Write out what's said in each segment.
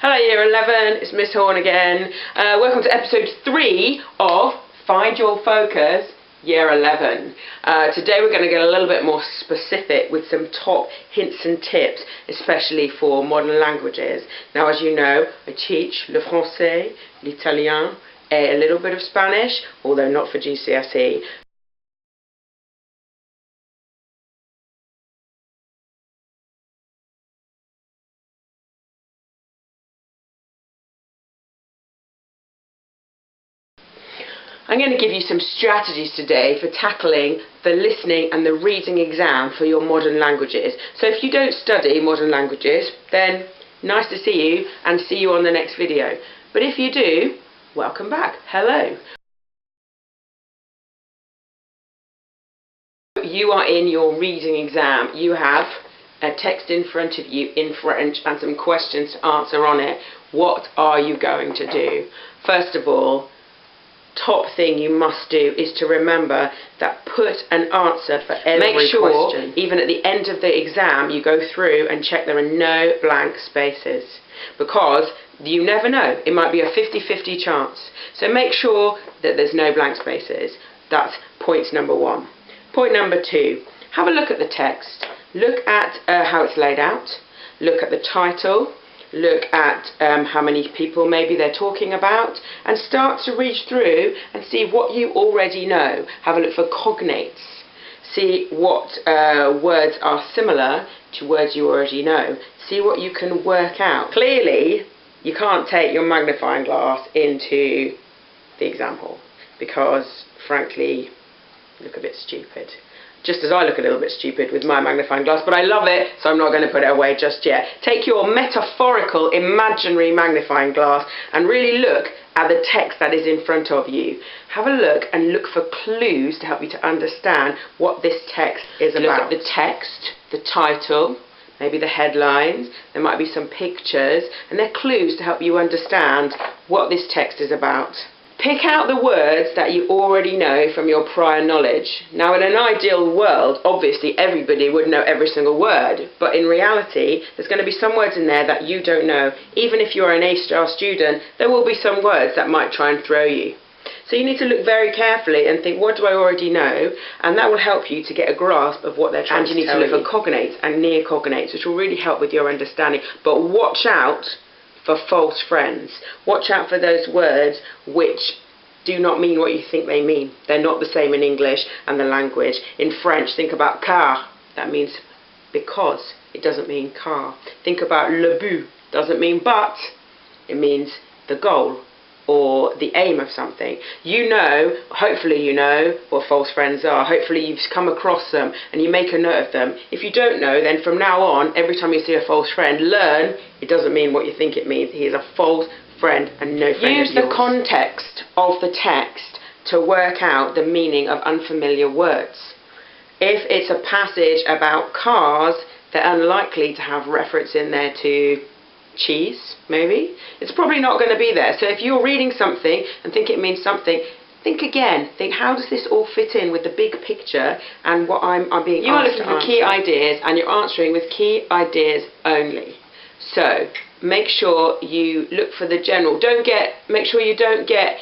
Hello Year 11, it's Miss Horn again. Welcome to episode 3 of Find Your Focus Year 11. Today we're going to get a little bit more specific with some top hints and tips, especially for modern languages. Now, as you know, I teach le français, l'italien, a little bit of Spanish, although not for GCSE. I'm going to give you some strategies today for tackling the listening and the reading exam for your modern languages. So if you don't study modern languages, then nice to see you and see you on the next video. But if you do, welcome back. Hello. You are in your reading exam. You have a text in front of you in French and some questions to answer on it. What are you going to do? First of all, top thing you must do is to remember that put an answer for every question. Even at the end of the exam you go through and check there are no blank spaces, because you never know, it might be a 50-50 chance. So make sure that there's no blank spaces. That's point number 1. Point number 2, have a look at the text. Look at how it's laid out. Look at the title. Look at how many people maybe they're talking about, and start to read through and see what you already know. Have a look for cognates. See what words are similar to words you already know. See what you can work out. Clearly, you can't take your magnifying glass into the example because, frankly, you look a bit stupid. Just as I look a little bit stupid with my magnifying glass, but I love it, so I'm not going to put it away just yet. Take your metaphorical, imaginary magnifying glass and really look at the text that is in front of you. Have a look and look for clues to help you to understand what this text is about. Look at the text, the title, maybe the headlines, there might be some pictures, and they're clues to help you understand what this text is about. Pick out the words that you already know from your prior knowledge. Now, in an ideal world, obviously everybody would know every single word, but in reality, there's going to be some words in there that you don't know. Even if you're an A-star student, there will be some words that might try and throw you. So you need to look very carefully and think, what do I already know? And that will help you to get a grasp of what they're trying to tell you. And you need to look for cognates and near cognates, which will really help with your understanding. But watch out for false friends. Watch out for those words which do not mean what you think they mean. They're not the same in English and the language. In French, think about car. That means because. It doesn't mean car. Think about le but. Doesn't mean but. It means the goal or the aim of something. You know, hopefully you know what false friends are. Hopefully you've come across them and you make a note of them. If you don't know, then from now on, every time you see a false friend, learn it doesn't mean what you think it means. He is a false friend and no friend of yours. Use the context of the text to work out the meaning of unfamiliar words. If it's a passage about cars, they're unlikely to have reference in there to cheese, maybe. It's probably not going to be there. So if you're reading something and think it means something, think again. Think, how does this all fit in with the big picture and what I'm being asked to answer? You are looking for key ideas and you're answering with key ideas only. So make sure you look for the general. Make sure you don't get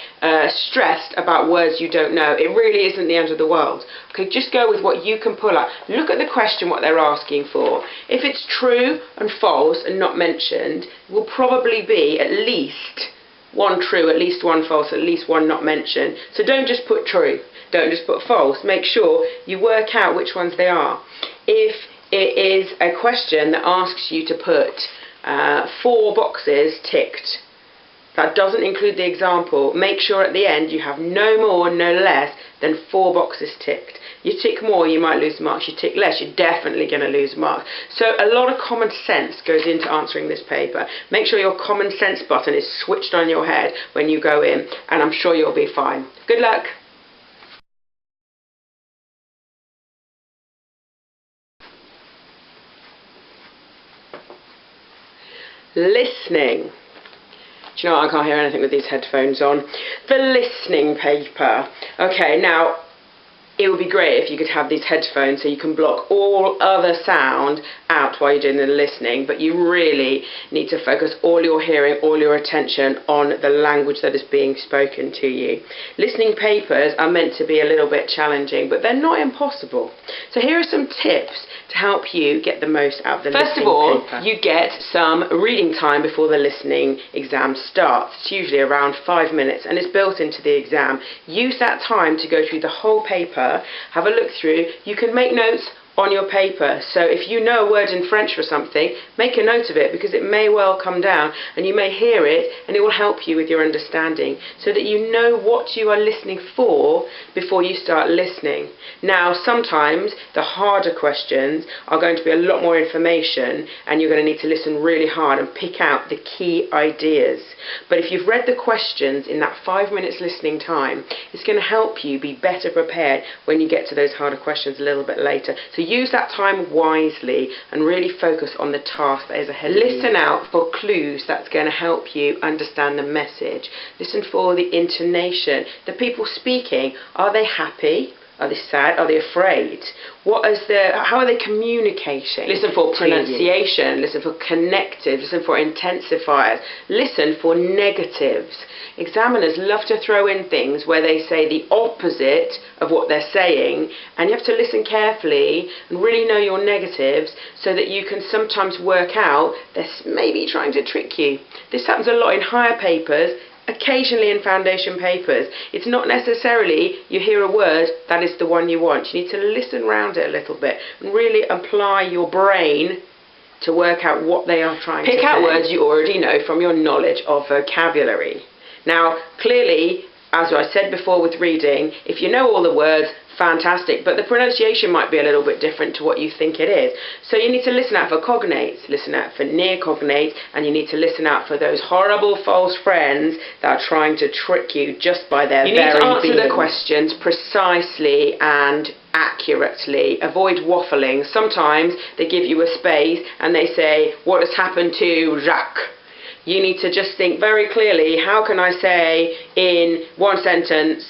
stressed about words you don't know. It really isn't the end of the world. Okay, just go with what you can pull out. Look at the question, what they're asking for. If it's true and false and not mentioned, it will probably be at least one true, at least one false, at least one not mentioned. So don't just put true. Don't just put false. Make sure you work out which ones they are. If it is a question that asks you to put 4 boxes ticked, that doesn't include the example, make sure at the end you have no more, no less than 4 boxes ticked. You tick more, you might lose marks. You tick less, you're definitely going to lose marks. So a lot of common sense goes into answering this paper. Make sure your common sense button is switched on your head when you go in, and I'm sure you'll be fine. Good luck. Listening. Do you know what? I can't hear anything with these headphones on. The listening paper. Okay, now it would be great if you could have these headphones so you can block all other sound out while you're doing the listening, but you really need to focus all your hearing, all your attention on the language that is being spoken to you. Listening papers are meant to be a little bit challenging, but they're not impossible. So here are some tips to help you get the most out of the listening paper. First of all, you get some reading time before the listening exam starts. It's usually around 5 minutes and it's built into the exam. Use that time to go through the whole paper, have a look through. You can make notes on your paper, so if you know a word in French for something, make a note of it, because it may well come down and you may hear it and it will help you with your understanding, so that you know what you are listening for before you start listening. Now sometimes the harder questions are going to be a lot more information and you're going to need to listen really hard and pick out the key ideas. But if you've read the questions in that 5 minutes listening time, it's going to help you be better prepared when you get to those harder questions a little bit later. So use that time wisely and really focus on the task that is ahead of you. Listen out for clues that's going to help you understand the message. Listen for the intonation. The people speaking, are they happy? Are they sad? Are they afraid? How are they communicating? Listen for pronunciation. Listen for connectives. Listen for intensifiers. Listen for negatives. Examiners love to throw in things where they say the opposite of what they're saying, and you have to listen carefully and really know your negatives so that you can sometimes work out they're maybe trying to trick you. This happens a lot in higher papers, occasionally in foundation papers. It's not necessarily you hear a word that is the one you want. You need to listen around it a little bit and really apply your brain to work out what they are trying to say. Pick out words you already know from your knowledge of vocabulary. Now, clearly, as I said before with reading, if you know all the words, fantastic, but the pronunciation might be a little bit different to what you think it is. So you need to listen out for cognates, listen out for near cognates, and you need to listen out for those horrible false friends that are trying to trick you just by their very being. You need to answer the questions precisely and accurately. Avoid waffling. Sometimes they give you a space and they say, what has happened to Jacques? You need to just think very clearly, how can I say in one sentence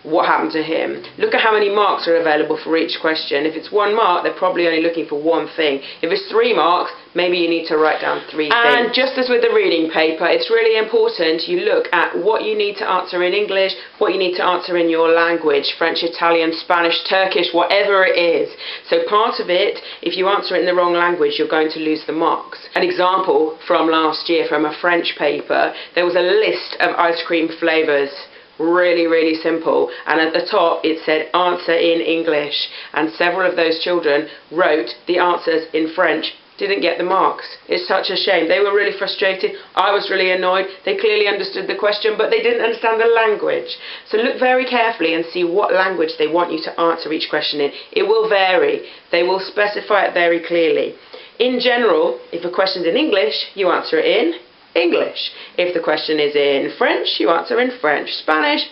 what happened to him? Look at how many marks are available for each question. If it's 1 mark, they're probably only looking for one thing. If it's 3 marks, maybe you need to write down 3 things. And just as with the reading paper, it's really important you look at what you need to answer in English, what you need to answer in your language, French, Italian, Spanish, Turkish, whatever it is. So part of it, if you answer it in the wrong language, you're going to lose the marks. An example from last year from a French paper, there was a list of ice cream flavours. Really simple, and at the top it said answer in English, and several of those children wrote the answers in French, didn't get the marks. It's such a shame. They were really frustrated. I was really annoyed. They clearly understood the question, but they didn't understand the language. So look very carefully and see what language they want you to answer each question in. It will vary. They will specify it very clearly. In general, if a question's in English, you answer it in English. If the question is in French, you answer in French. Spanish,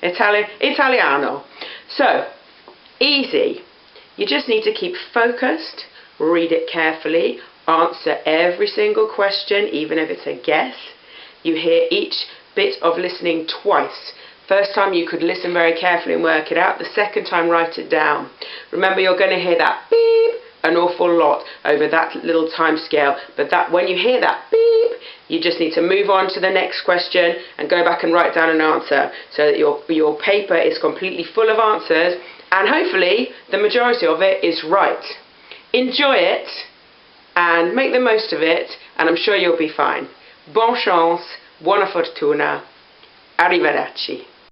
Italian, Italiano. So, easy. You just need to keep focused, read it carefully, answer every single question, even if it's a guess. You hear each bit of listening twice. First time you could listen very carefully and work it out. The second time, write it down. Remember, you're going to hear that beep an awful lot over that little time scale, but when you hear that beep, you just need to move on to the next question and go back and write down an answer so that your paper is completely full of answers, and hopefully the majority of it is right. Enjoy it and make the most of it, and I'm sure you'll be fine. Bonne chance, buona fortuna, arrivederci.